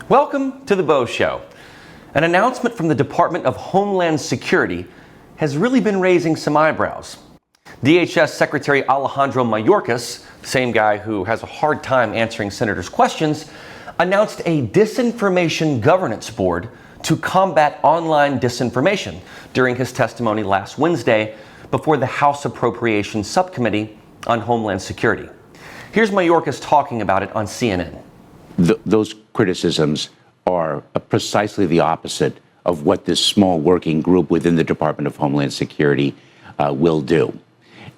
Welcome to the Beau Show. An announcement from the Department of Homeland Security has really been raising some eyebrows. DHS Secretary Alejandro Mayorkas, same guy who has a hard time answering senators' questions, announced a Disinformation Governance Board to combat online disinformation during his testimony last Wednesday before the House Appropriations Subcommittee on Homeland Security. Here's Mayorkas talking about it on CNN. Those criticisms are precisely the opposite of what this small working group within the Department of Homeland Security will do.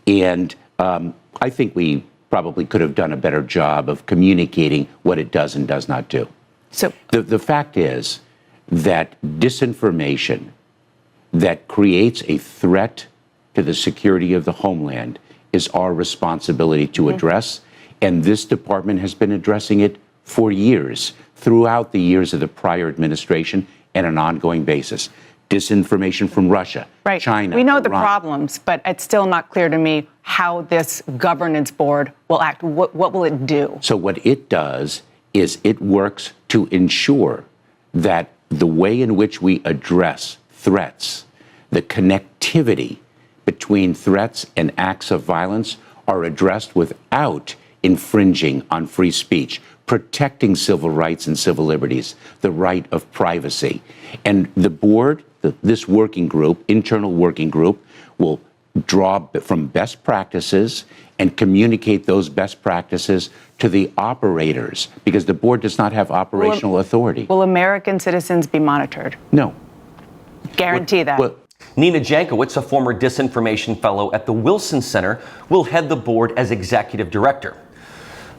And I think we probably could have done a better job of communicating what it does and does not do. So the fact is that disinformation that creates a threat to the security of the homeland is our responsibility to address. And this department has been addressing it for years, throughout the years of the prior administration, and on an ongoing basis. Disinformation from Russia, China, We know the Iran. problems, but it's still not clear to me how this governance board will act. What will it do? So what it does is it works to ensure that the way in which we address threats, the connectivity between threats and acts of violence are addressed without infringing on free speech, protecting civil rights and civil liberties, the right of privacy. And the board, this working group, internal working group, will draw from best practices and communicate those best practices to the operators, because the board does not have operational authority. Will American citizens be monitored? No. Guarantee that. Nina Jankowicz, a former disinformation fellow at the Wilson Center, will head the board as executive director.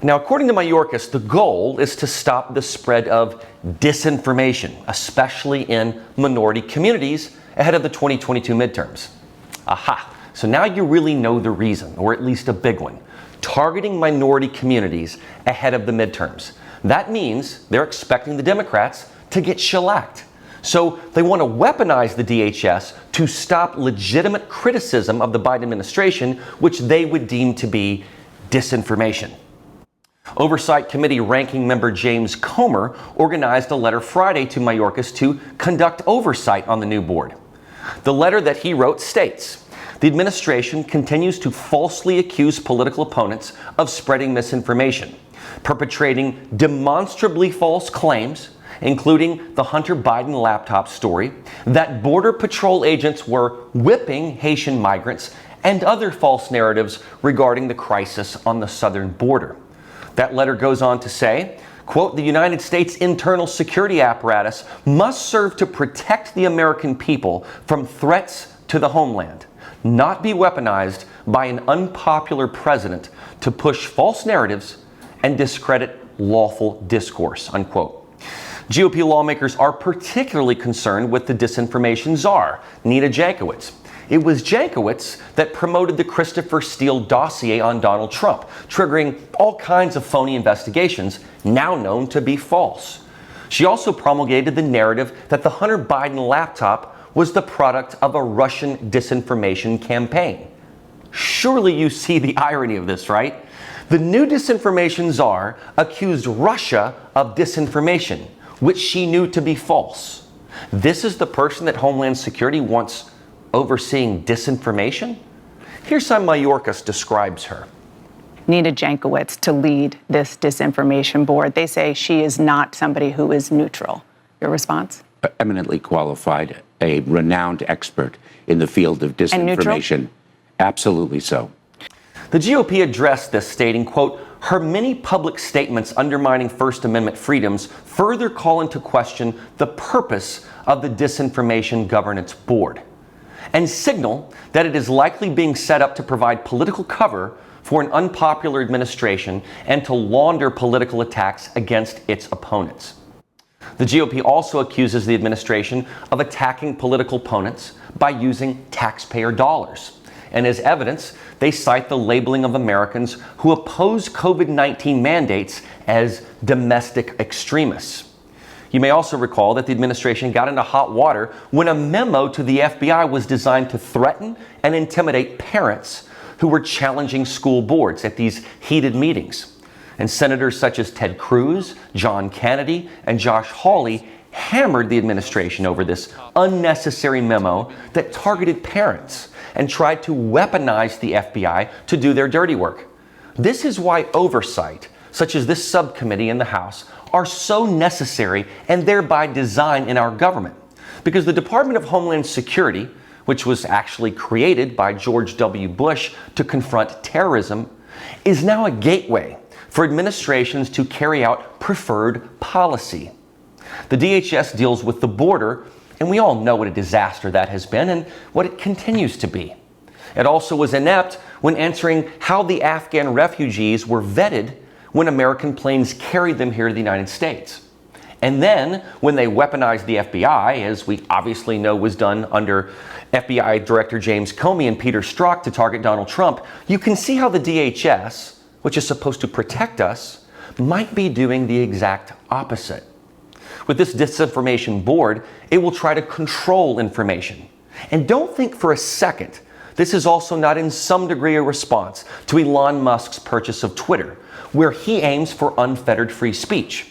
Now, according to Mayorkas, the goal is to stop the spread of disinformation, especially in minority communities, ahead of the 2022 midterms. Aha! So now you really know the reason, or at least a big one. Targeting minority communities ahead of the midterms. That means they're expecting the Democrats to get shellacked. So they want to weaponize the DHS to stop legitimate criticism of the Biden administration, which they would deem to be disinformation. Oversight Committee Ranking Member James Comer organized a letter Friday to Mayorkas to conduct oversight on the new board. The letter that he wrote states, the administration continues to falsely accuse political opponents of spreading misinformation, perpetrating demonstrably false claims, including the Hunter Biden laptop story, that Border Patrol agents were whipping Haitian migrants, and other false narratives regarding the crisis on the southern border. That letter goes on to say, quote, the United States internal security apparatus must serve to protect the American people from threats to the homeland, not be weaponized by an unpopular president to push false narratives and discredit lawful discourse, unquote. GOP lawmakers are particularly concerned with the disinformation czar, Nina Jankowicz. It was Jankowicz that promoted the Christopher Steele dossier on Donald Trump, triggering all kinds of phony investigations, now known to be false. She also promulgated the narrative that the Hunter Biden laptop was the product of a Russian disinformation campaign. Surely you see the irony of this, right? The new disinformation czar accused Russia of disinformation, which she knew to be false. This is the person that Homeland Security wants overseeing disinformation? Here's how Mayorkas describes her. Nina Jankowicz to lead this disinformation board. They say she is not somebody who is neutral. Your response? Eminently qualified, a renowned expert in the field of disinformation. Absolutely so. The GOP addressed this, stating, quote, her many public statements undermining First Amendment freedoms further call into question the purpose of the Disinformation Governance Board, and signal that it is likely being set up to provide political cover for an unpopular administration and to launder political attacks against its opponents. The GOP also accuses the administration of attacking political opponents by using taxpayer dollars. And as evidence, they cite the labeling of Americans who oppose COVID-19 mandates as domestic extremists. You may also recall that the administration got into hot water when a memo to the FBI was designed to threaten and intimidate parents who were challenging school boards at these heated meetings. And senators such as Ted Cruz, John Kennedy, and Josh Hawley hammered the administration over this unnecessary memo that targeted parents and tried to weaponize the FBI to do their dirty work. This is why oversight, such as this subcommittee in the House, are so necessary and thereby design in our government. Because the Department of Homeland Security, which was actually created by George W. Bush to confront terrorism, is now a gateway for administrations to carry out preferred policy. The DHS deals with the border, and we all know what a disaster that has been and what it continues to be. It also was inept when answering how the Afghan refugees were vetted when American planes carried them here to the United States. And then, when they weaponized the FBI, as we obviously know was done under FBI Director James Comey and Peter Strzok to target Donald Trump, you can see how the DHS, which is supposed to protect us, might be doing the exact opposite. With this Disinformation Board, it will try to control information. And don't think for a second this is also not in some degree a response to Elon Musk's purchase of Twitter, where he aims for unfettered free speech.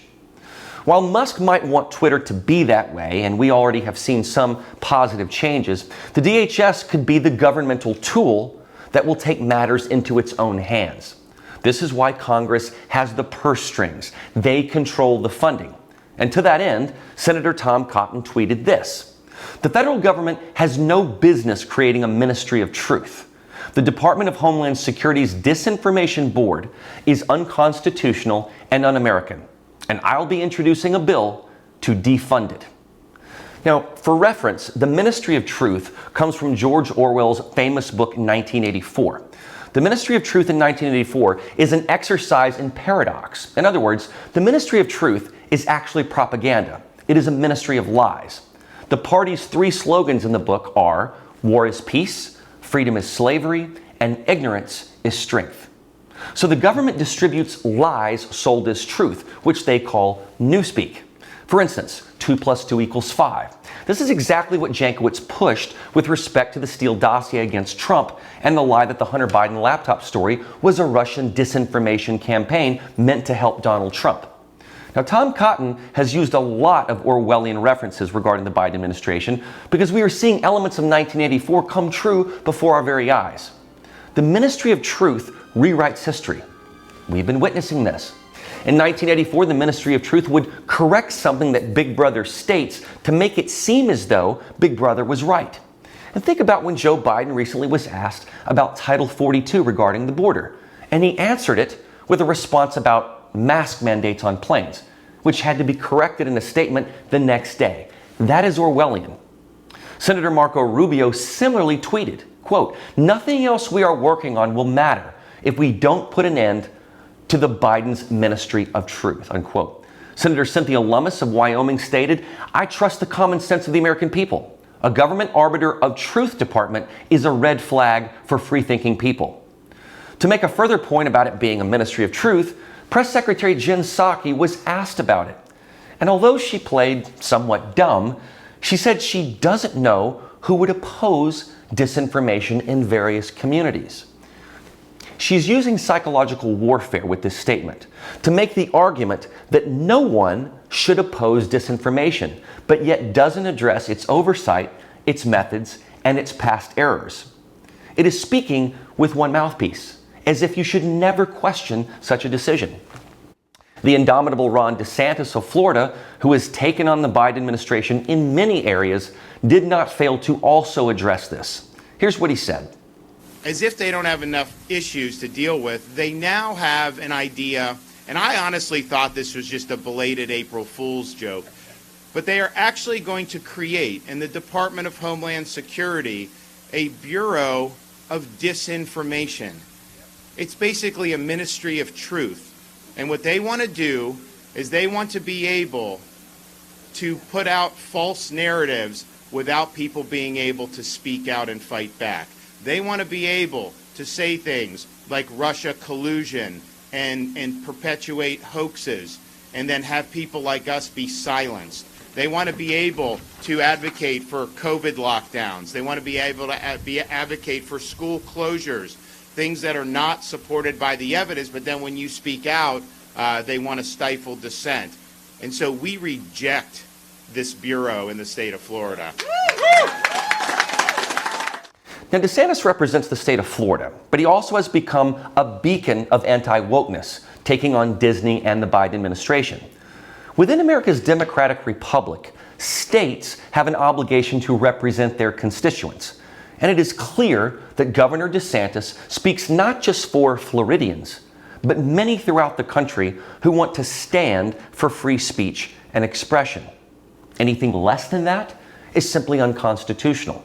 While Musk might want Twitter to be that way, and we already have seen some positive changes, the DHS could be the governmental tool that will take matters into its own hands. This is why Congress has the purse strings. They control the funding. And to that end, Senator Tom Cotton tweeted this: "The federal government has no business creating a ministry of truth. The Department of Homeland Security's Disinformation Board is unconstitutional and un-American, and I'll be introducing a bill to defund it." Now, for reference, the Ministry of Truth comes from George Orwell's famous book 1984. The Ministry of Truth in 1984 is an exercise in paradox. In other words, the Ministry of Truth is actually propaganda. It is a ministry of lies. The party's three slogans in the book are "War is peace," "Freedom is slavery," and "Ignorance is strength." So the government distributes lies sold as truth, which they call newspeak. For instance, 2 + 2 = 5. This is exactly what Jankowicz pushed with respect to the Steele dossier against Trump and the lie that the Hunter Biden laptop story was a Russian disinformation campaign meant to help Donald Trump. Now, Tom Cotton has used a lot of Orwellian references regarding the Biden administration because we are seeing elements of 1984 come true before our very eyes. The Ministry of Truth rewrites history. We've been witnessing this. In 1984, the Ministry of Truth would correct something that Big Brother states to make it seem as though Big Brother was right. And think about when Joe Biden recently was asked about Title 42 regarding the border, and he answered it with a response about mask mandates on planes, which had to be corrected in a statement the next day. That is Orwellian. Senator Marco Rubio similarly tweeted, quote, "Nothing else we are working on will matter if we don't put an end to the Biden's Ministry of Truth," unquote. Senator Cynthia Lummis of Wyoming stated, "I trust the common sense of the American people. A government arbiter of truth department is a red flag for free-thinking people." To make a further point about it being a Ministry of Truth, Press Secretary Jen Psaki was asked about it. And although she played somewhat dumb, she said she doesn't know who would oppose disinformation in various communities. She's using psychological warfare with this statement to make the argument that no one should oppose disinformation, but yet doesn't address its oversight, its methods, and its past errors. It is speaking with one mouthpiece, as if you should never question such a decision. The indomitable Ron DeSantis of Florida, who has taken on the Biden administration in many areas, did not fail to also address this. Here's what he said. As if they don't have enough issues to deal with, they now have an idea, and I honestly thought this was just a belated April Fool's joke, but they are actually going to create in the Department of Homeland Security a Bureau of Disinformation. It's basically a Ministry of Truth. And what they want to do is they want to be able to put out false narratives without people being able to speak out and fight back. They want to be able to say things like Russia collusion and perpetuate hoaxes and then have people like us be silenced. They want to be able to advocate for COVID lockdowns. They want to be able to advocate for school closures. things that are not supported by the evidence, but then when you speak out, they want to stifle dissent. And so we reject this bureau in the state of Florida. Now, DeSantis represents the state of Florida, but he also has become a beacon of anti-wokeness, taking on Disney and the Biden administration. Within America's democratic republic, states have an obligation to represent their constituents. And it is clear that Governor DeSantis speaks not just for Floridians, but many throughout the country who want to stand for free speech and expression. Anything less than that is simply unconstitutional.